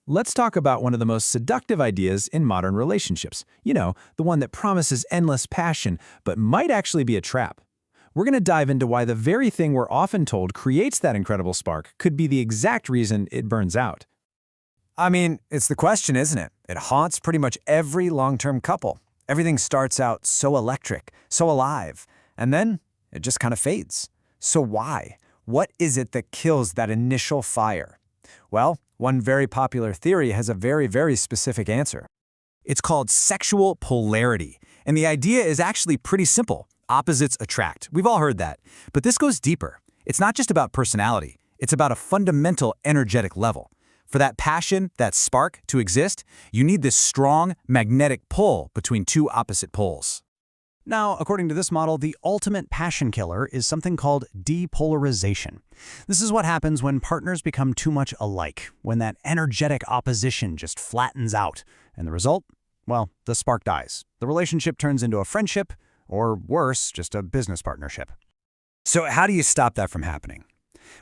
Let's talk about one of the most seductive ideas in modern relationships. The one that promises endless passion, but might actually be a trap. We're going to dive into why the very thing we're often told creates that incredible spark could be the exact reason it burns out. I mean, it's the question, isn't it? It haunts pretty much every long-term couple. Everything starts out so electric, so alive, and then it just kind of fades. So why? What is it that kills that initial fire? Well, one very popular theory has a very, very specific answer. It's called sexual polarity, and the idea is actually pretty simple. Opposites attract. We've all heard that. But this goes deeper. It's not just about personality. It's about a fundamental energetic level. For that passion, that spark, to exist, you need this strong magnetic pull between two opposite poles. Now, according to this model, the ultimate passion killer is something called depolarization. This is what happens when partners become too much alike, when that energetic opposition just flattens out. And the result? Well, the spark dies. The relationship turns into a friendship, or worse, just a business partnership. So how do you stop that from happening?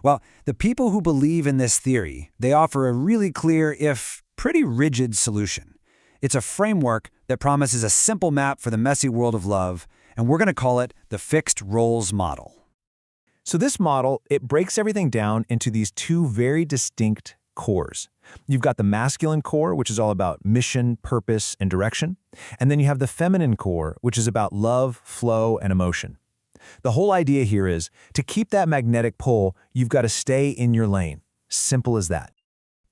Well, the people who believe in this theory, they offer a really clear, if pretty rigid, solution. It's a framework that promises a simple map for the messy world of love, and we're going to call it the fixed roles model. So this model, it breaks everything down into these two very distinct cores. You've got the masculine core, which is all about mission, purpose, and direction. And then you have the feminine core, which is about love, flow, and emotion. The whole idea here is to keep that magnetic pull, you've got to stay in your lane. Simple as that.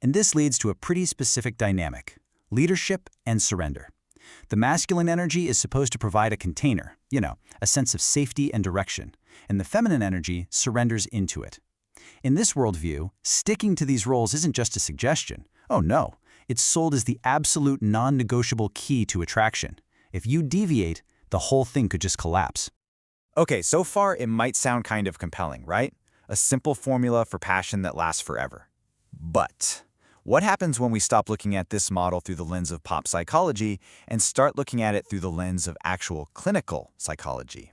And this leads to a pretty specific dynamic: leadership and surrender. The masculine energy is supposed to provide a container, a sense of safety and direction, and the feminine energy surrenders into it. In this worldview, sticking to these roles isn't just a suggestion. Oh no, it's sold as the absolute non-negotiable key to attraction. If you deviate, the whole thing could just collapse. Okay, so far it might sound kind of compelling, right? A simple formula for passion that lasts forever. But what happens when we stop looking at this model through the lens of pop psychology and start looking at it through the lens of actual clinical psychology?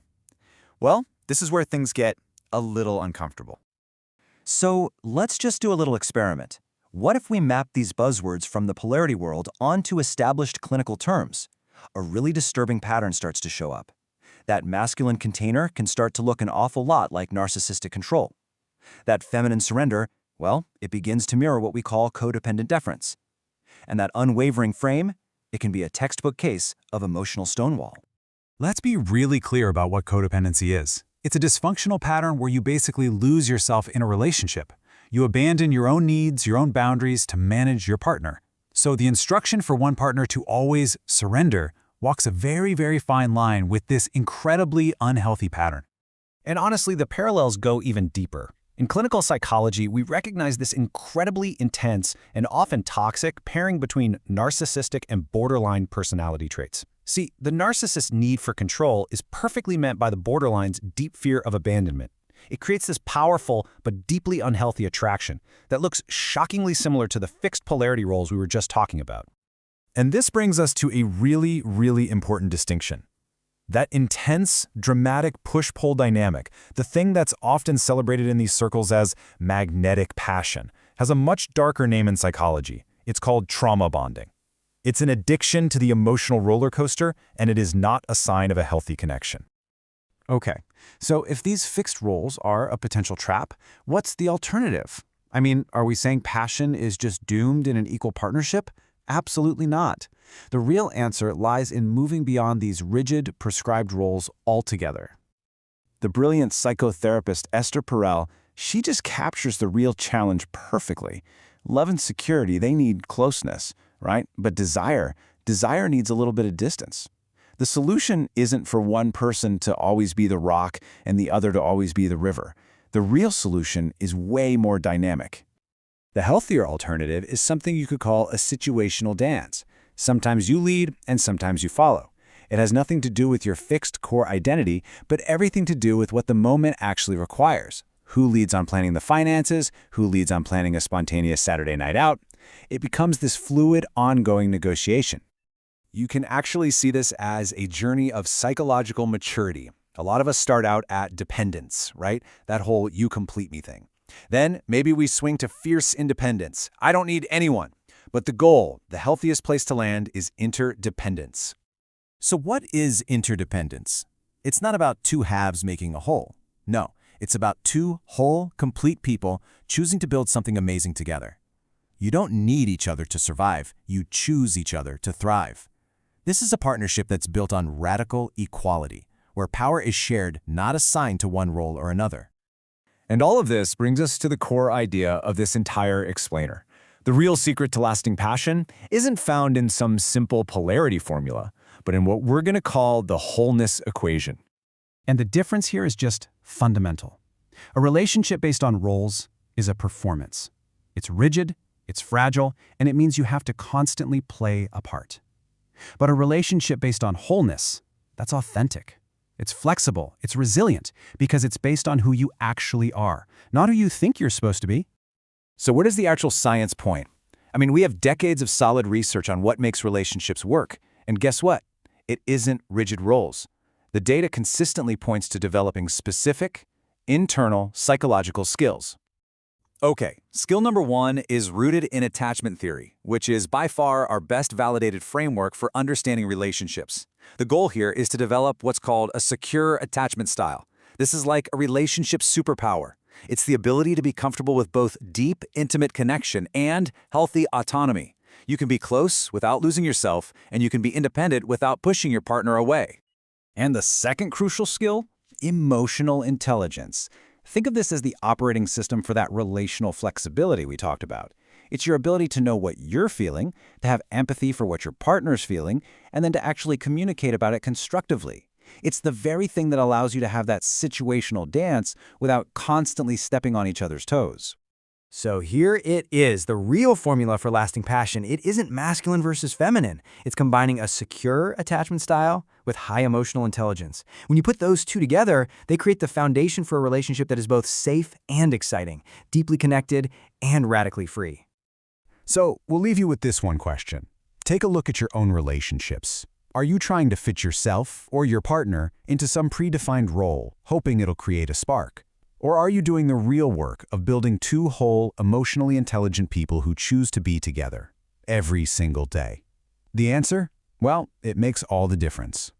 Well, this is where things get a little uncomfortable. So let's just do a little experiment. What if we map these buzzwords from the polarity world onto established clinical terms? A really disturbing pattern starts to show up. That masculine container can start to look an awful lot like narcissistic control. That feminine surrender, well, it begins to mirror what we call codependent deference. And that unwavering frame, it can be a textbook case of emotional stonewall. Let's be really clear about what codependency is. It's a dysfunctional pattern where you basically lose yourself in a relationship. You abandon your own needs, your own boundaries to manage your partner. So the instruction for one partner to always surrender walks a very, very fine line with this incredibly unhealthy pattern. And honestly, the parallels go even deeper. In clinical psychology, we recognize this incredibly intense and often toxic pairing between narcissistic and borderline personality traits. See, the narcissist's need for control is perfectly met by the borderline's deep fear of abandonment. It creates this powerful but deeply unhealthy attraction that looks shockingly similar to the fixed polarity roles we were just talking about. And this brings us to a really, really important distinction. That intense, dramatic push-pull dynamic, the thing that's often celebrated in these circles as magnetic passion, has a much darker name in psychology. It's called trauma bonding. It's an addiction to the emotional roller coaster, and it is not a sign of a healthy connection. Okay, so if these fixed roles are a potential trap, what's the alternative? I mean, are we saying passion is just doomed in an equal partnership? Absolutely not. The real answer lies in moving beyond these rigid, prescribed roles altogether. The brilliant psychotherapist Esther Perel, she just captures the real challenge perfectly. Love and security, they need closeness, right? But desire needs a little bit of distance. The solution isn't for one person to always be the rock and the other to always be the river. The real solution is way more dynamic. The healthier alternative is something you could call a situational dance. Sometimes you lead and sometimes you follow. It has nothing to do with your fixed core identity, but everything to do with what the moment actually requires. Who leads on planning the finances? Who leads on planning a spontaneous Saturday night out? It becomes this fluid, ongoing negotiation. You can actually see this as a journey of psychological maturity. A lot of us start out at dependence, right? That whole you complete me thing. Then maybe we swing to fierce independence. I don't need anyone. But the goal, the healthiest place to land, is interdependence. So what is interdependence? It's not about two halves making a whole. No, it's about two whole, complete people choosing to build something amazing together. You don't need each other to survive. You choose each other to thrive. This is a partnership that's built on radical equality, where power is shared, not assigned to one role or another. And all of this brings us to the core idea of this entire explainer. The real secret to lasting passion isn't found in some simple polarity formula, but in what we're going to call the wholeness equation. And the difference here is just fundamental. A relationship based on roles is a performance. It's rigid, it's fragile, and it means you have to constantly play a part. But a relationship based on wholeness, that's authentic. It's flexible, it's resilient, because it's based on who you actually are, not who you think you're supposed to be. So where does the actual science point? I mean, we have decades of solid research on what makes relationships work, and guess what? It isn't rigid roles. The data consistently points to developing specific, internal psychological skills. Okay, skill number 1 is rooted in attachment theory, which is by far our best validated framework for understanding relationships. The goal here is to develop what's called a secure attachment style. This is like a relationship superpower. It's the ability to be comfortable with both deep, intimate connection and healthy autonomy. You can be close without losing yourself, and you can be independent without pushing your partner away. And the second crucial skill? Emotional intelligence. Think of this as the operating system for that relational flexibility we talked about. It's your ability to know what you're feeling, to have empathy for what your partner's feeling, and then to actually communicate about it constructively. It's the very thing that allows you to have that situational dance without constantly stepping on each other's toes. So here it is, the real formula for lasting passion. It isn't masculine versus feminine. It's combining a secure attachment style with high emotional intelligence. When you put those two together, they create the foundation for a relationship that is both safe and exciting, deeply connected and radically free. So we'll leave you with this one question. Take a look at your own relationships. Are you trying to fit yourself or your partner into some predefined role, hoping it'll create a spark? Or are you doing the real work of building two whole, emotionally intelligent people who choose to be together every single day? The answer? Well, it makes all the difference.